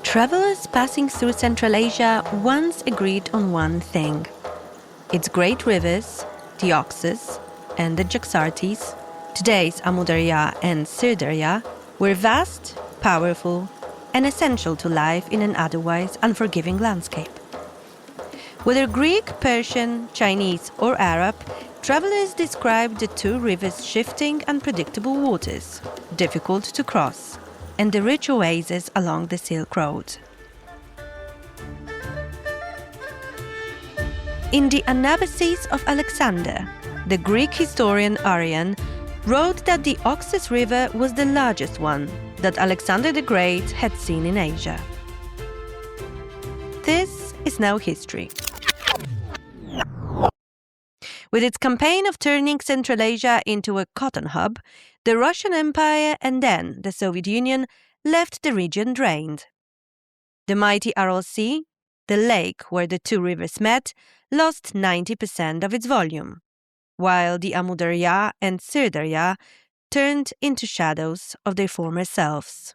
Travelers passing through Central Asia once agreed on one thing. Its great rivers, the Oxus and the Jaxartes, today's Amu Darya and Sir Darya, were vast, powerful, and essential to life in an otherwise unforgiving landscape. Whether Greek, Persian, Chinese, or Arab, travelers described the two rivers' shifting, unpredictable waters, difficult to cross, and the rich oases along the Silk Road. In the Anabasis of Alexander, the Greek historian Arrian wrote that the Oxus River was the largest one that Alexander the Great had seen in Asia. This is now history. With its campaign of turning Central Asia into a cotton hub, the Russian Empire and then the Soviet Union left the region drained. The mighty Aral Sea, the lake where the two rivers met, lost 90% of its volume, while the Amu Darya and Sir Darya turned into shadows of their former selves.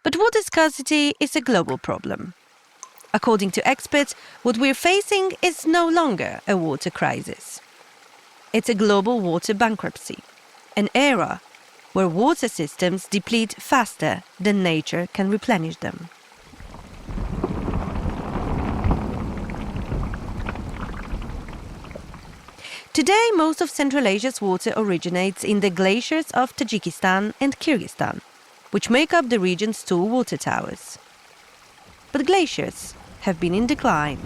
But water scarcity is a global problem. According to experts, what we're facing is no longer a water crisis. It's a global water bankruptcy, an era where water systems deplete faster than nature can replenish them. Today, most of Central Asia's water originates in the glaciers of Tajikistan and Kyrgyzstan, which make up the region's two water towers. But glaciers have been in decline.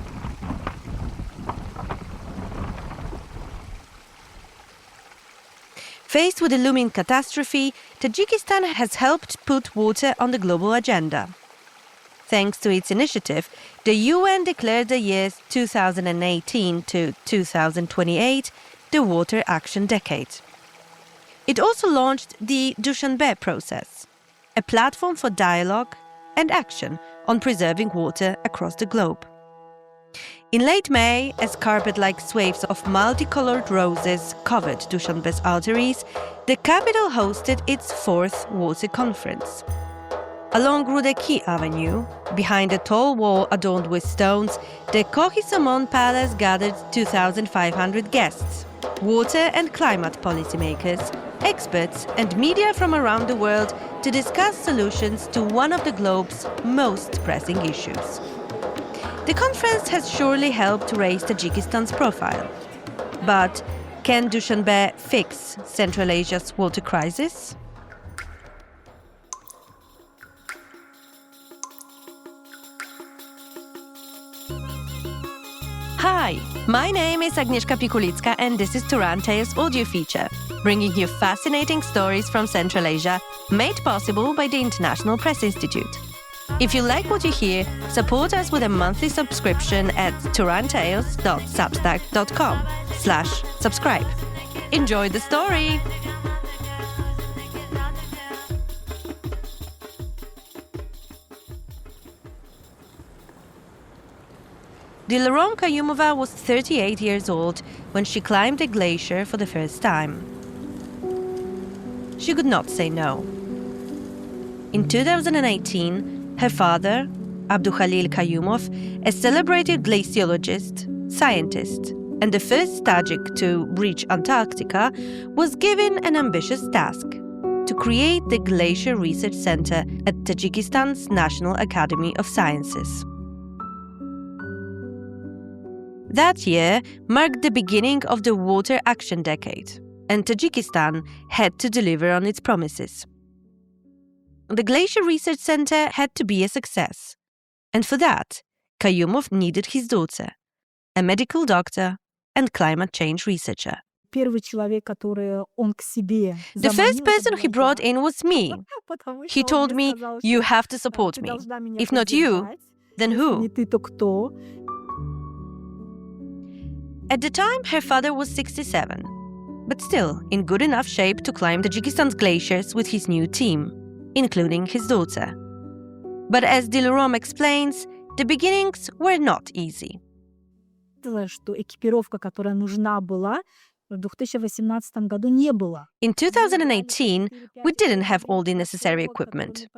Faced with a looming catastrophe, Tajikistan has helped put water on the global agenda. Thanks to its initiative, the UN declared the years 2018 to 2028 the Water Action Decade. It also launched the Dushanbe process, a platform for dialogue and action on preserving water across the globe. In late May, as carpet-like swathes of multicolored roses covered Dushanbe's arteries, the capital hosted its fourth water conference. Along Rudeki Avenue, behind a tall wall adorned with stones, the Kohi Samon Palace gathered 2,500 guests, water and climate policymakers, experts and media from around the world to discuss solutions to one of the globe's most pressing issues. The conference has surely helped raise Tajikistan's profile. But can Dushanbe fix Central Asia's water crisis? Hi, my name is Agnieszka Pikulicka and this is Turan Tales audio feature, bringing you fascinating stories from Central Asia, made possible by the International Press Institute. If you like what you hear, support us with a monthly subscription at turantales.substack.com/subscribe. Enjoy the story! Dilarom Kayumova was 38 years old when she climbed a glacier for the first time. She could not say no. In 2018, her father, Abdukhalil Kayumov, a celebrated glaciologist, scientist, and the first Tajik to reach Antarctica, was given an ambitious task: to create the Glacier Research Center at Tajikistan's National Academy of Sciences. That year marked the beginning of the Water Action Decade, and Tajikistan had to deliver on its promises. The Glacier Research Center had to be a success, and for that, Kayumov needed his daughter, a medical doctor and climate change researcher. The first person he brought in was me. He told me, "You have to support me. If not you, then who?" At the time, her father was 67, but still in good enough shape to climb Tajikistan's glaciers with his new team, including his daughter. But as Dilarom explains, the beginnings were not easy. В 2018 году не было. In 2018, we didn't have all the necessary equipment.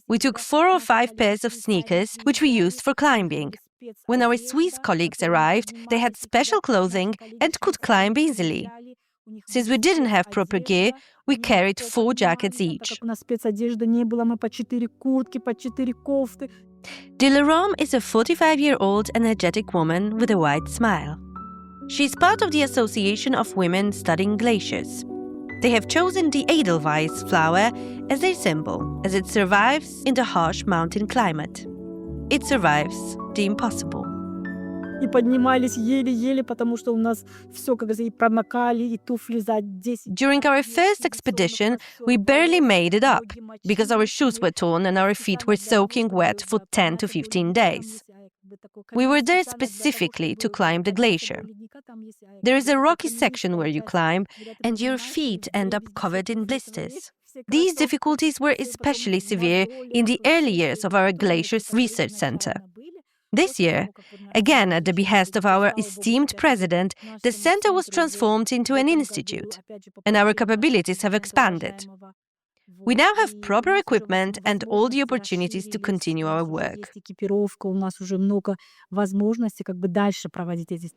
We took 4 or 5 pairs of sneakers, which we used for climbing. When our Swiss colleagues arrived, they had special clothing and could climb easily. Since we didn't have proper gear, we carried 4 jackets each. У нас спецодежды не было, мы по 4 куртки, по 4 кофты. Dilarom is a 45-year-old energetic woman with a wide smile. She's part of the Association of Women Studying Glaciers. They have chosen the Edelweiss flower as their symbol, as it survives in the harsh mountain climate. It survives the impossible. И поднимались еле-еле, потому что у нас все, как говорится, и промокали, и туфли за 10. During our first expedition, we barely made it up because our shoes were torn and our feet were soaking wet for 10 to 15 days. We were there specifically to climb the glacier. There is a rocky section where you climb, and your feet end up covered in blisters. These difficulties were especially severe in the early years of our Glaciers Research Center. This year, again at the behest of our esteemed president, the center was transformed into an institute, and our capabilities have expanded. We now have proper equipment and all the opportunities to continue our work. У нас уже много возможностей как бы дальше проводить эти.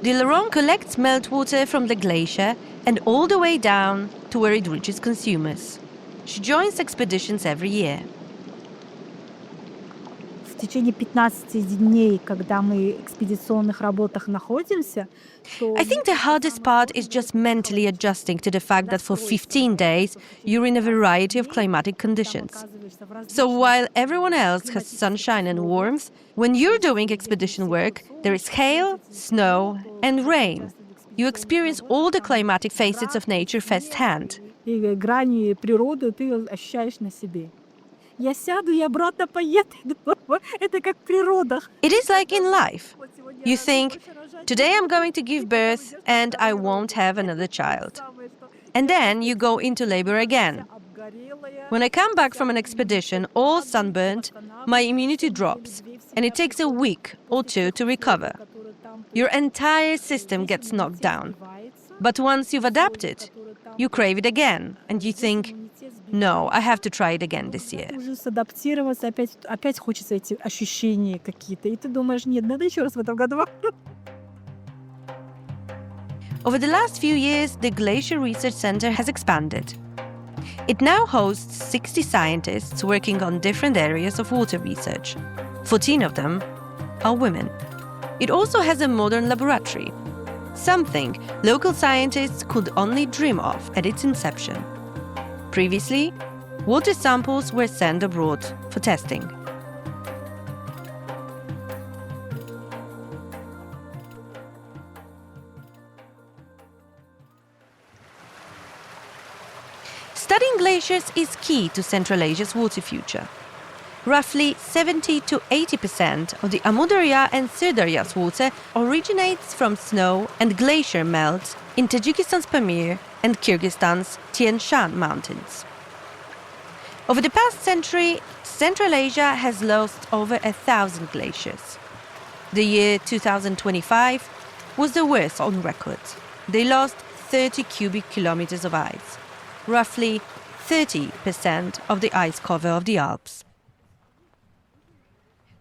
Dilarom collects meltwater from the glacier and all the way down to where it reaches consumers. She joins expeditions every year. В течение 15 дней, когда мы в экспедиционных работах находимся, I think the hardest part is just mentally adjusting to the fact that for 15 days you're in a variety of climatic conditions. So while everyone else has sunshine and warmth, when you're doing expedition work, there is hail, snow, and rain. You experience all the climatic facets of nature firsthand. И грани природы ты ощущаешь на себе. Я сяду и обратно поеду. Это как в природах. It is like in life. You think, today I'm going to give birth and I won't have another child. And then you go into labor again. When I come back from an expedition all sunburnt, my immunity drops and it takes a week or 2 to recover. Your entire system gets knocked down. But once you've adapted, you crave it again and you think, no, I have to try it again this year. Уже садаптироваться, опять хочется эти ощущения какие-то. И ты думаешь, нет, надо еще раз в этом году. Over the last few years, the Glacier Research Center has expanded. It now hosts 60 scientists working on different areas of water research. 14 of them are women. It also has a modern laboratory, something local scientists could only dream of at its inception. Previously, water samples were sent abroad for testing. Studying glaciers is key to Central Asia's water future. Roughly 70 to 80% of the Amudarya and Sirdarya's water originates from snow and glacier melt in Tajikistan's Pamir and Kyrgyzstan's Tian Shan mountains. Over the past century, Central Asia has lost over 1,000 glaciers. The year 2025 was the worst on record. They lost 30 cubic kilometers of ice, roughly 30% of the ice cover of the Alps.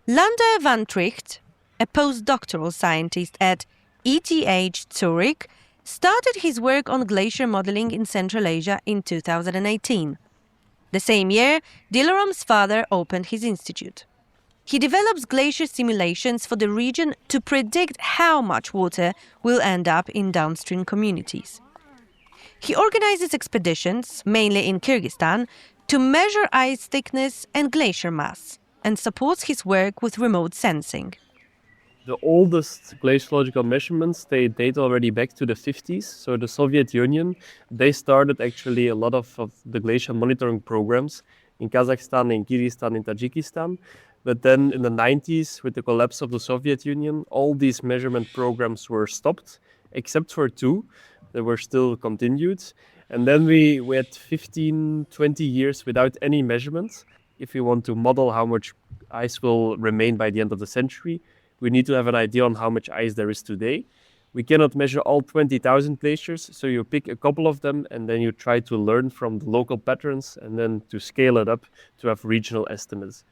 Lander van Tricht, a postdoctoral scientist at ETH Zurich, started his work on glacier modeling in Central Asia in 2018. The same year, Dilarom's father opened his institute. He develops glacier simulations for the region to predict how much water will end up in downstream communities. He organizes expeditions, mainly in Kyrgyzstan, to measure ice thickness and glacier mass, and supports his work with remote sensing. The oldest glaciological measurements, they date already back to the 50s. So the Soviet Union, they started actually a lot of the glacial monitoring programs in Kazakhstan, in Kyrgyzstan, in Tajikistan. But then in the 90s, with the collapse of the Soviet Union, all these measurement programs were stopped, except for 2. They were still continued. And then we had 15, 20 years without any measurements. If we want to model how much ice will remain by the end of the century, we need to have an idea on how much ice there is today. We cannot measure all 20,000 glaciers, so you pick a couple of them and then you try to learn from the local patterns and then to scale it up to have regional estimates.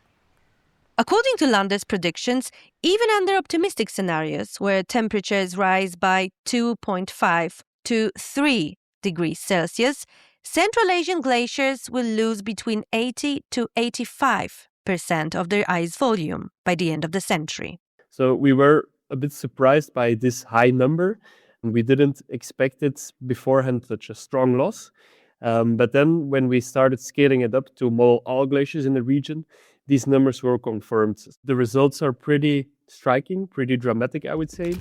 According to Lande's predictions, even under optimistic scenarios where temperatures rise by 2.5 to 3 degrees Celsius, Central Asian glaciers will lose between 80 to 85% of their ice volume by the end of the century. So we were a bit surprised by this high number. We didn't expect it beforehand, such a strong loss. But then when we started scaling it up to model all glaciers in the region, these numbers were confirmed. The results are pretty striking, pretty dramatic, I would say.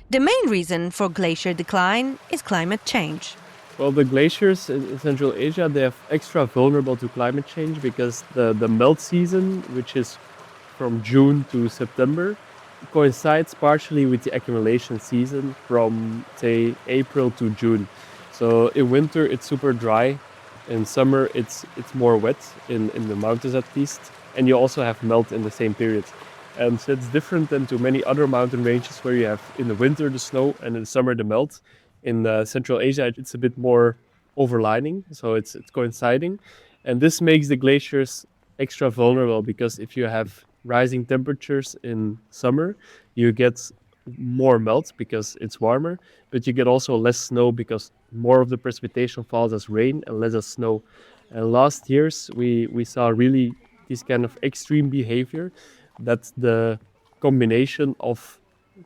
The main reason for glacier decline is climate change. Well, the glaciers in Central Asia, they are extra vulnerable to climate change because the melt season, which is from June to September, coincides partially with the accumulation season from, say, April to June. So in winter, it's super dry. In summer, it's more wet, in the mountains at least. And you also have melt in the same period. And so it's different than to many other mountain ranges where you have in the winter the snow and in the summer the melt. In Central Asia, it's a bit more overlining, so it's coinciding. And this makes the glaciers extra vulnerable because if you have rising temperatures in summer, you get more melt because it's warmer, but you get also less snow because more of the precipitation falls as rain and less as snow. And last years, we saw really this kind of extreme behavior that the combination of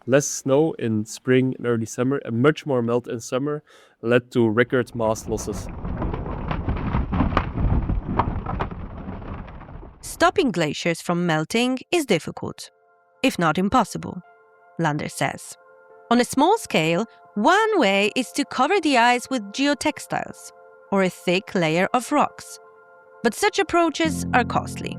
less snow in spring and early summer and much more melt in summer led to record mass losses. Stopping glaciers from melting is difficult, if not impossible, Lander says. On a small scale, one way is to cover the ice with geotextiles, or a thick layer of rocks. But such approaches are costly.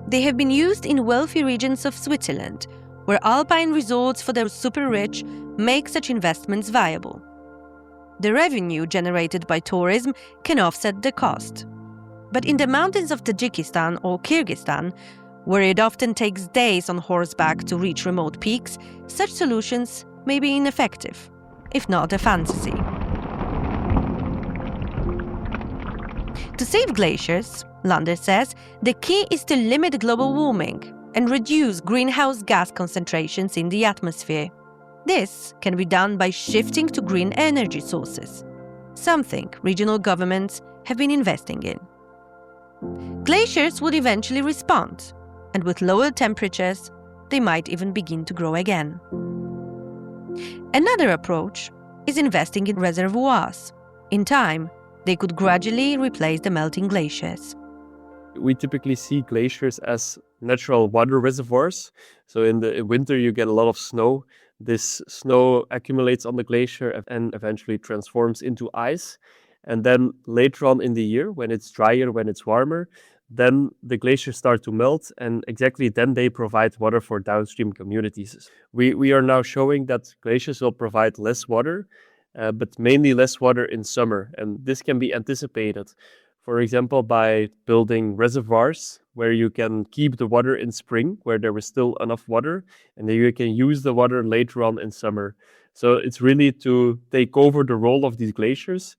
They have been used in wealthy regions of Switzerland, where alpine resorts for the super-rich make such investments viable. The revenue generated by tourism can offset the cost. But in the mountains of Tajikistan or Kyrgyzstan, where it often takes days on horseback to reach remote peaks, such solutions may be ineffective, if not a fantasy. To save glaciers, Lander says, the key is to limit global warming and reduce greenhouse gas concentrations in the atmosphere. This can be done by shifting to green energy sources, something regional governments have been investing in. Glaciers would eventually respond, and with lower temperatures, they might even begin to grow again. Another approach is investing in reservoirs. In time, they could gradually replace the melting glaciers. We typically see glaciers as natural water reservoirs. So in the winter, you get a lot of snow. This snow accumulates on the glacier and eventually transforms into ice. And then later on in the year, when it's drier, when it's warmer, then the glaciers start to melt, and exactly then they provide water for downstream communities. We are now showing that glaciers will provide less water, but mainly less water in summer. And this can be anticipated, for example, by building reservoirs where you can keep the water in spring, where there is still enough water, and then you can use the water later on in summer. So it's really to take over the role of these glaciers.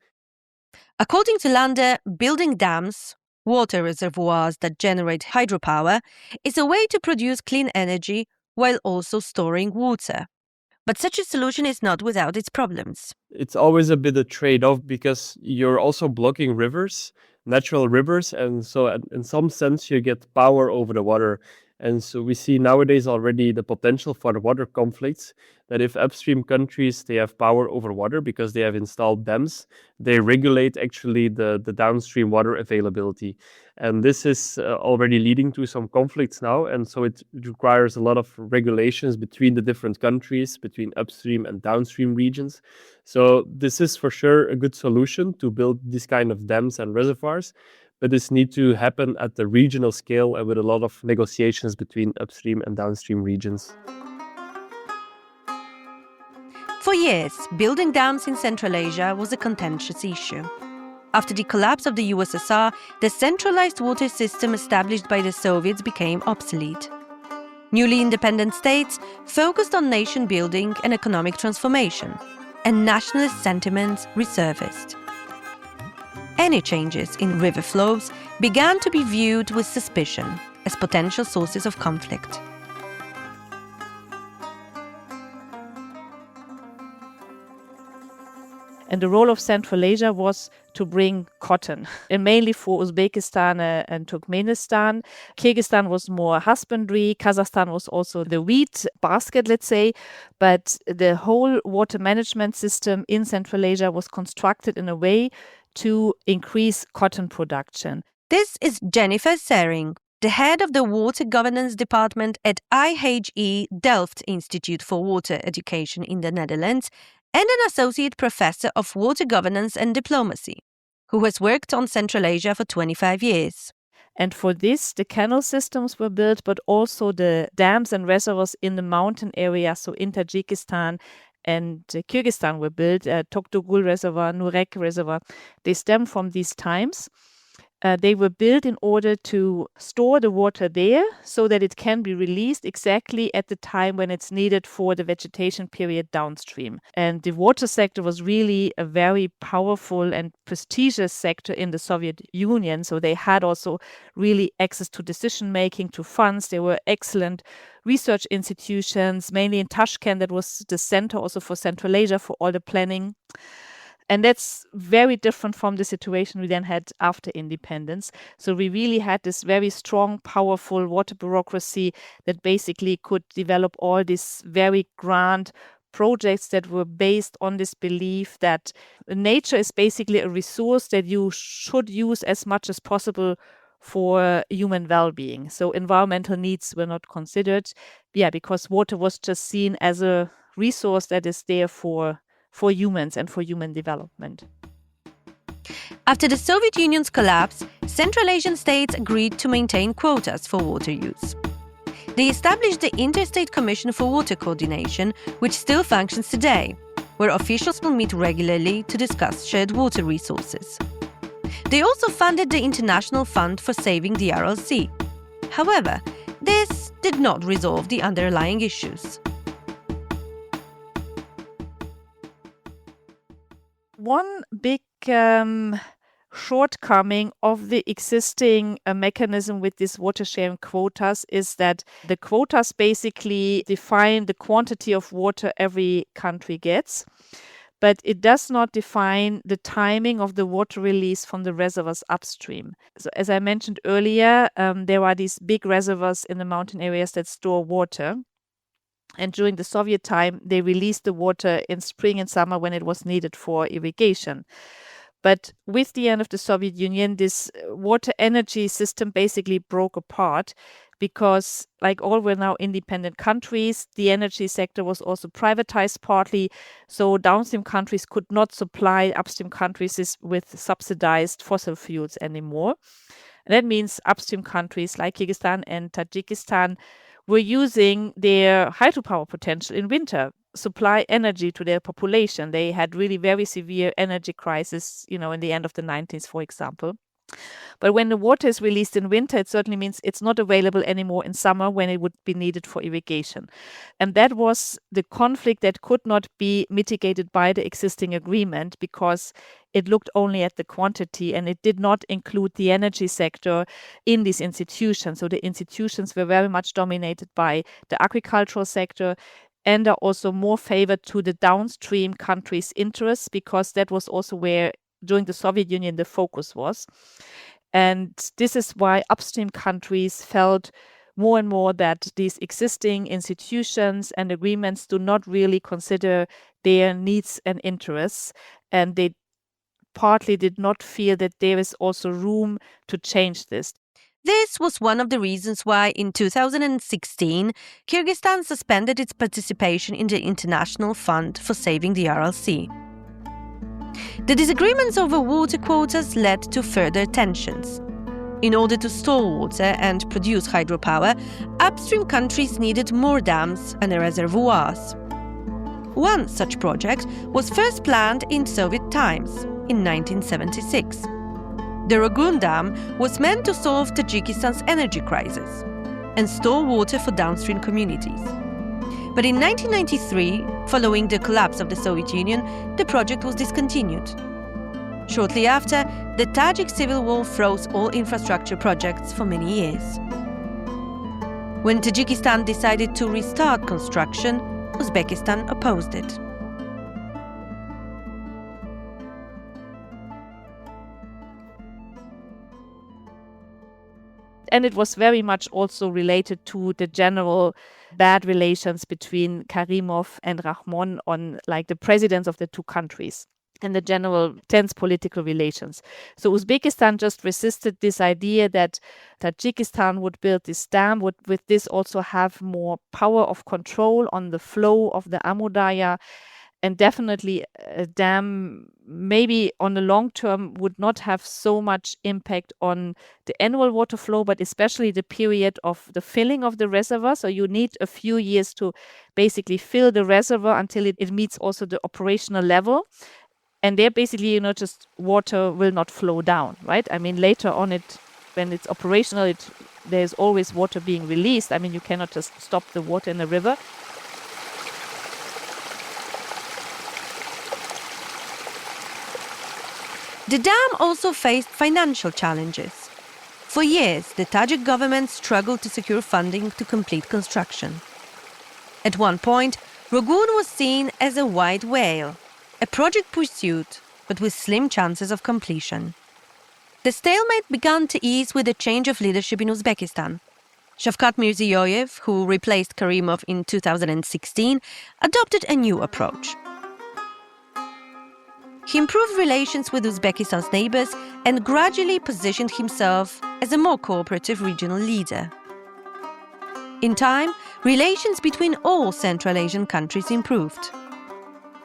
According to Lander, building dams, water reservoirs that generate hydropower, is a way to produce clean energy while also storing water. But such a solution is not without its problems. It's always a bit of trade-off because you're also blocking rivers, natural rivers, and so in some sense you get power over the water. And so we see nowadays already the potential for water conflicts, that if upstream countries, they have power over water because they have installed dams, they regulate actually the downstream water availability. And this is already leading to some conflicts now. And so it requires a lot of regulations between the different countries, between upstream and downstream regions. So this is for sure a good solution to build this kind of dams and reservoirs. But this needs to happen at the regional scale and with a lot of negotiations between upstream and downstream regions. For years, building dams in Central Asia was a contentious issue. After the collapse of the USSR, the centralized water system established by the Soviets became obsolete. Newly independent states focused on nation building and economic transformation, and nationalist sentiments resurfaced. Any changes in river flows began to be viewed with suspicion as potential sources of conflict. And the role of Central Asia was to bring cotton, and mainly for Uzbekistan and Turkmenistan. Kyrgyzstan was more husbandry. Kazakhstan was also the wheat basket, let's say. But the whole water management system in Central Asia was constructed in a way to increase cotton production. This is Jennifer Sering, the head of the Water Governance Department at IHE Delft Institute for Water Education in the Netherlands, and an associate professor of water governance and diplomacy, who has worked on Central Asia for 25 years. And for this, the canal systems were built, but also the dams and reservoirs in the mountain area, so in Tajikistan and Kyrgyzstan were built. Toktogul Reservoir, Nurek Reservoir, they stem from these times. They were built in order to store the water there so that it can be released exactly at the time when it's needed for the vegetation period downstream. And the water sector was really a very powerful and prestigious sector in the Soviet Union. So they had also really access to decision making, to funds. There were excellent research institutions, mainly in Tashkent. That was the center also for Central Asia for all the planning. And that's very different from the situation we then had after independence. So we really had this very strong, powerful water bureaucracy that basically could develop all these very grand projects that were based on this belief that nature is basically a resource that you should use as much as possible for human well-being. So environmental needs were not considered, because water was just seen as a resource that is there for humans and for human development. After the Soviet Union's collapse, Central Asian states agreed to maintain quotas for water use. They established the Interstate Commission for Water Coordination, which still functions today, where officials will meet regularly to discuss shared water resources. They also funded the International Fund for Saving the Aral Sea. However, this did not resolve the underlying issues. One big shortcoming of the existing mechanism with these water sharing quotas is that the quotas basically define the quantity of water every country gets, but it does not define the timing of the water release from the reservoirs upstream. So as I mentioned earlier, there are these big reservoirs in the mountain areas that store water. And during the Soviet time, they released the water in spring and summer when it was needed for irrigation. But with the end of the Soviet Union, this water energy system basically broke apart because, like all were now independent countries, the energy sector was also privatized partly. So downstream countries could not supply upstream countries with subsidized fossil fuels anymore. And that means upstream countries like Kyrgyzstan and Tajikistan were using their hydropower potential in winter, supply energy to their population. They had really very severe energy crisis, in the end of the 90s, for example. But when the water is released in winter, it certainly means it's not available anymore in summer when it would be needed for irrigation. And that was the conflict that could not be mitigated by the existing agreement because it looked only at the quantity and it did not include the energy sector in these institutions. So the institutions were very much dominated by the agricultural sector and are also more favored to the downstream countries' interests because that was also where during the Soviet Union the focus was. And this is why upstream countries felt more and more that these existing institutions and agreements do not really consider their needs and interests. And they partly did not feel that there is also room to change this. This was one of the reasons why in 2016, Kyrgyzstan suspended its participation in the International Fund for Saving the Aral Sea. The disagreements over water quotas led to further tensions. In order to store water and produce hydropower, upstream countries needed more dams and reservoirs. One such project was first planned in Soviet times, in 1976. The Rogun Dam was meant to solve Tajikistan's energy crisis. and store water for downstream communities. But in 1993, following the collapse of the Soviet Union, the project was discontinued. Shortly after, the Tajik civil war froze all infrastructure projects for many years. When Tajikistan decided to restart construction, Uzbekistan opposed it. And it was very much also related to the general bad relations between Karimov and Rahmon on like the presidents of the two countries and the general tense political relations. So Uzbekistan just resisted this idea that Tajikistan would build this dam, would with this also have more power of control on the flow of the Amu Darya. And definitely a dam, maybe on the long term, would not have so much impact on the annual water flow, but especially the period of the filling of the reservoir. So you need a few years to basically fill the reservoir until it meets also the operational level. And there basically, just water will not flow down, right? I mean, later on, when it's operational, there's always water being released. I mean, you cannot just stop the water in the river. The dam also faced financial challenges. For years, the Tajik government struggled to secure funding to complete construction. At one point, Rogun was seen as a white whale, a project pursued, but with slim chances of completion. The stalemate began to ease with a change of leadership in Uzbekistan. Shavkat Mirziyoyev, who replaced Karimov in 2016, adopted a new approach. He improved relations with Uzbekistan's neighbors and gradually positioned himself as a more cooperative regional leader. In time, relations between all Central Asian countries improved.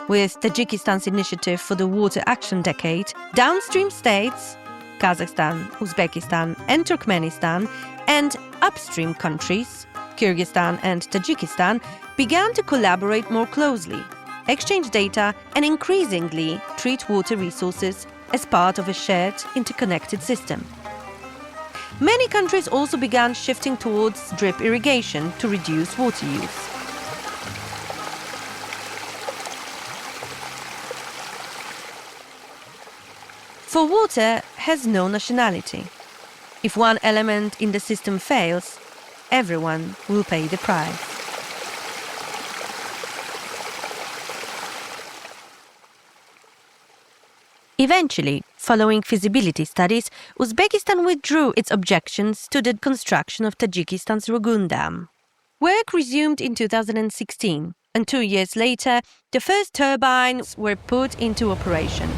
With Tajikistan's initiative for the Water Action Decade, downstream states, Kazakhstan, Uzbekistan and Turkmenistan, and upstream countries, Kyrgyzstan and Tajikistan, began to collaborate more closely, exchange data, and increasingly treat water resources as part of a shared, interconnected system. Many countries also began shifting towards drip irrigation to reduce water use. For water has no nationality. If one element in the system fails, everyone will pay the price. Eventually, following feasibility studies, Uzbekistan withdrew its objections to the construction of Tajikistan's Rogun Dam. Work resumed in 2016, and 2 years later, the first turbines were put into operation.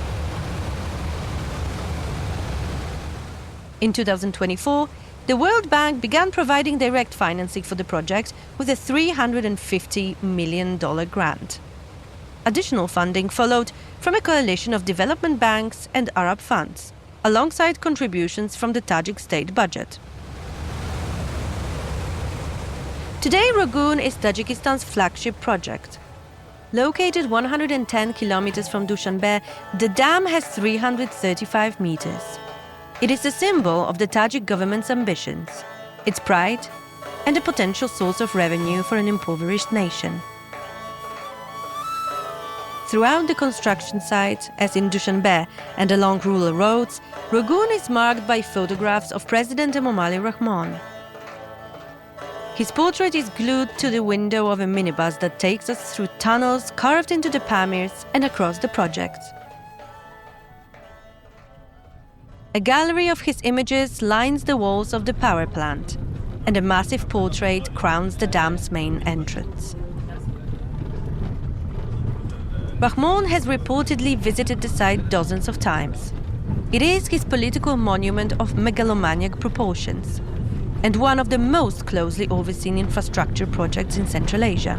In 2024, the World Bank began providing direct financing for the project with a $350 million grant. Additional funding followed from a coalition of development banks and Arab funds, alongside contributions from the Tajik state budget. Today, Rogun is Tajikistan's flagship project. Located 110 kilometers from Dushanbe, the dam has 335 meters. It is a symbol of the Tajik government's ambitions, its pride, and a potential source of revenue for an impoverished nation. Throughout the construction site, as in Dushanbe and along rural roads, Rogun is marked by photographs of President Emomali Rahmon. His portrait is glued to the window of a minibus that takes us through tunnels carved into the Pamirs and across the project. A gallery of his images lines the walls of the power plant, and a massive portrait crowns the dam's main entrance. Rahmon has reportedly visited the site dozens of times. It is his political monument of megalomaniac proportions, and one of the most closely overseen infrastructure projects in Central Asia.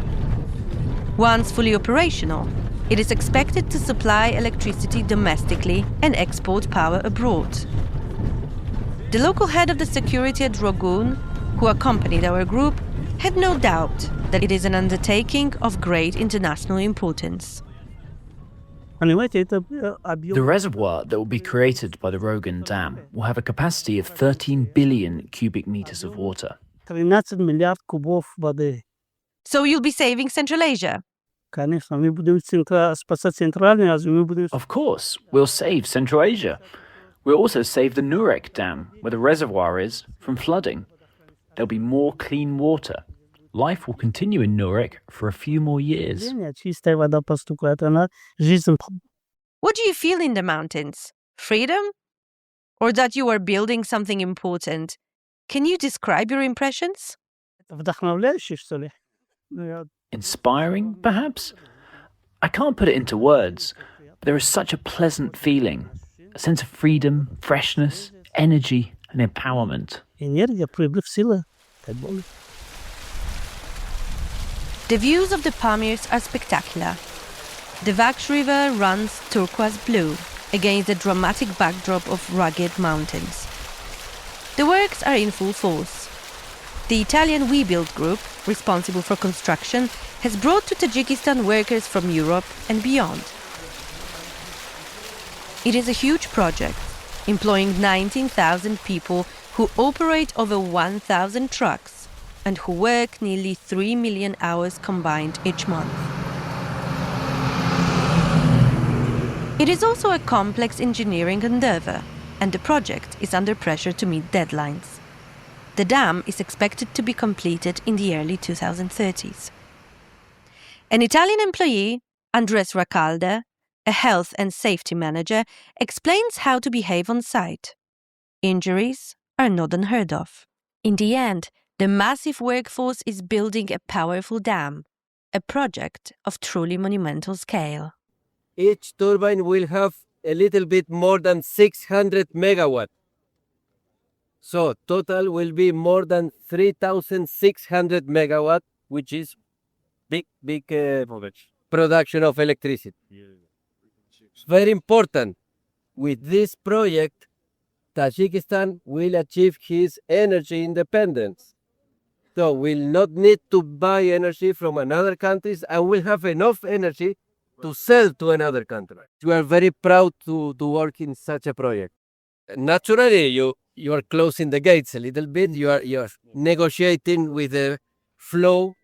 Once fully operational, it is expected to supply electricity domestically and export power abroad. The local head of the security at Rogun, who accompanied our group, had no doubt that it is an undertaking of great international importance. The reservoir that will be created by the Rogun Dam will have a capacity of 13 billion cubic meters of water. 13 миллиард кубов воды. So you'll be saving Central Asia. Конечно, мы будем спасать Центральную Азию, мы будем... Of course, we'll save Central Asia. We'll also save the Nurek Dam, where the reservoir is, from flooding. There'll be more clean water. Life will continue in Nurek for a few more years. Чистая вода поступает, она жизнь. What do you feel in the mountains? Freedom? Or that you are building something important? Can you describe your impressions? Вдохновляющий, что ли? Inspiring, perhaps? I can't put it into words, but there is such a pleasant feeling, a sense of freedom, freshness, energy, and empowerment. Энергия, прилив силы. The views of the Pamirs are spectacular. The Vaksh River runs turquoise blue against the dramatic backdrop of rugged mountains. The works are in full force. The Italian WeBuild group, responsible for construction, has brought to Tajikistan workers from Europe and beyond. It is a huge project, employing 19,000 people who operate over 1,000 trucks and who work nearly 3 million hours combined each month. It is also a complex engineering endeavor, and the project is under pressure to meet deadlines. The dam is expected to be completed in the early 2030s. An Italian employee, Andres Racalde, a health and safety manager, explains how to behave on site. Injuries are not unheard of. In the end, the massive workforce is building a powerful dam, a project of truly monumental scale. Each turbine will have a little bit more than 600 megawatt. So total will be more than 3,600 megawatt, which is big production of electricity. It's very important. With this project, Tajikistan will achieve his energy independence. So we'll not need to buy energy from another countries and will have enough energy to sell to another country. We are very proud to work in such a project. Naturally, you are closing the gates a little bit. You are negotiating with the flow.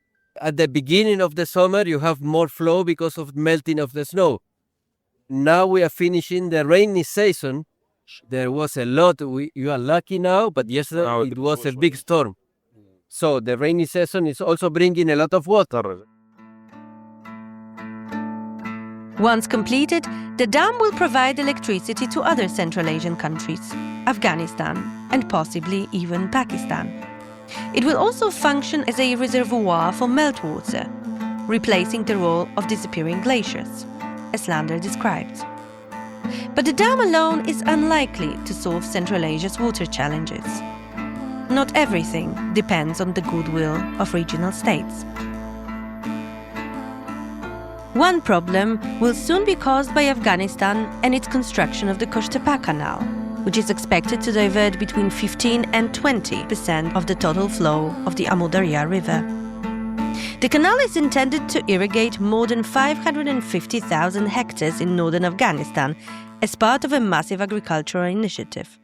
At the beginning of the summer, you have more flow because of melting of the snow. Now we are finishing the rainy season. There was a lot. You are lucky now, but yesterday it was a big storm. So the rainy season is also bringing a lot of water. Once completed, the dam will provide electricity to other Central Asian countries, Afghanistan, and possibly even Pakistan. It will also function as a reservoir for meltwater, replacing the role of disappearing glaciers, as Lander described. But the dam alone is unlikely to solve Central Asia's water challenges. Not everything depends on the goodwill of regional states. One problem will soon be caused by Afghanistan and its construction of the Kosh-Tepa Canal, which is expected to divert between 15 and 20% of the total flow of the Amu Darya River. The canal is intended to irrigate more than 550,000 hectares in northern Afghanistan as part of a massive agricultural initiative.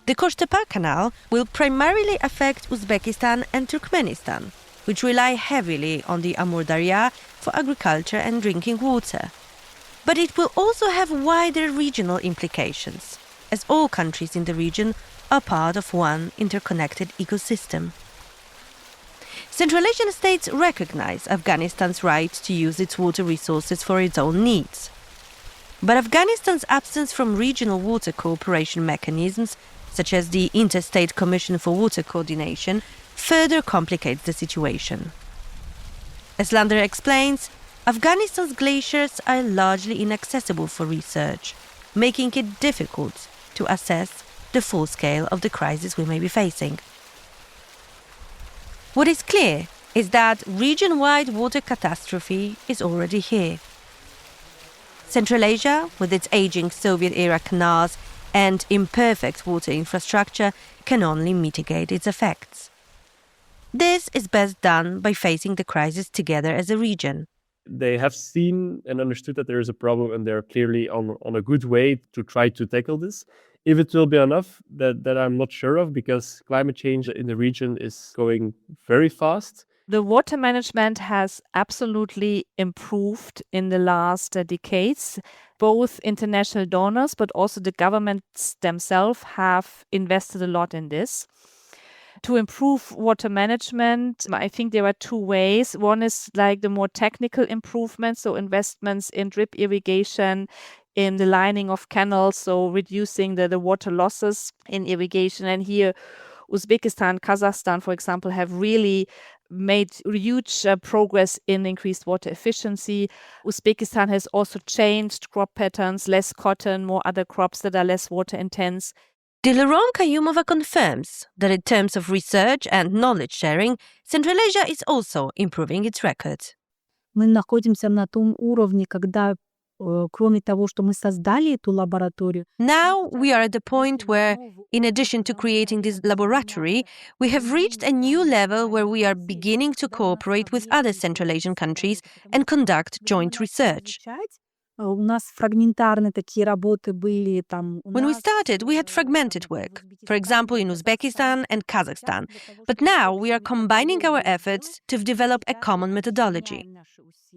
The Kosh-Tepa Canal will primarily affect Uzbekistan and Turkmenistan, which rely heavily on the Amur Darya for agriculture and drinking water. But it will also have wider regional implications, as all countries in the region are part of one interconnected ecosystem. Central Asian states recognize Afghanistan's right to use its water resources for its own needs. But Afghanistan's absence from regional water cooperation mechanisms, such as the Interstate Commission for Water Coordination, further complicates the situation. As Lander explains, Afghanistan's glaciers are largely inaccessible for research, making it difficult to assess the full scale of the crisis we may be facing. What is clear is that region-wide water catastrophe is already here. Central Asia, with its aging Soviet-era canals and imperfect water infrastructure, can only mitigate its effects. This is best done by facing the crisis together as a region, They have seen and understood that there is a problem, and they're clearly on a good way to try to tackle this. If it will be enough, that I'm not sure of, because climate change in the region is going very fast. The water management has absolutely improved in the last decades. Both international donors, but also the governments themselves have invested a lot in this. To improve water management, I think there are two ways. One is like the more technical improvements, so investments in drip irrigation, in the lining of canals, so reducing the water losses in irrigation. And here, Uzbekistan, Kazakhstan, for example, have really made huge progress in increased water efficiency. Uzbekistan has also changed crop patterns, less cotton, more other crops that are less water intense. Dilaron Kayumova confirms that in terms of research and knowledge sharing, Central Asia is also improving its record. Мы находимся на том уровне, когда, кроме того, что мы создали эту лабораторию, Now we are at the point where, in addition to creating this laboratory, we have reached a new level where we are beginning to cooperate with other Central Asian countries and conduct joint research. У нас фрагментарные такие работы были там. When we started, we had fragmented work, for example, in Uzbekistan and Kazakhstan. But now we are combining our efforts to develop a common methodology.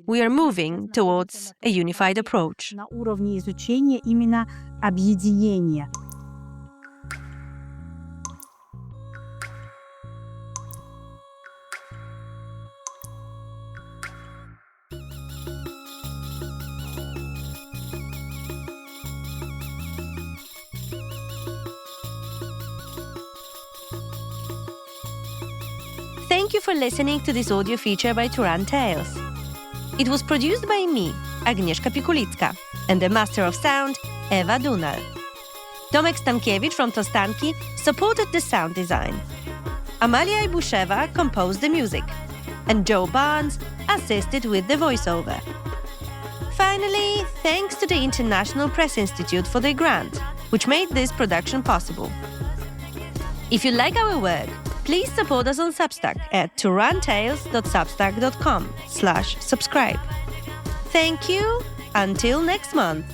We are moving towards a unified approach. На уровне изучения именно объединения. Thank you for listening to this audio feature by Turan Tales. It was produced by me, Agnieszka Pikulicka, and the master of sound, Eva Dunal. Tomek Stankiewicz from Tostanki supported the sound design. Amalia Ibusheva composed the music, and Joe Barnes assisted with the voiceover. Finally, thanks to the International Press Institute for their grant, which made this production possible. If you like our work, please support us on Substack at turantales.substack.com/subscribe. Thank you. Until next month.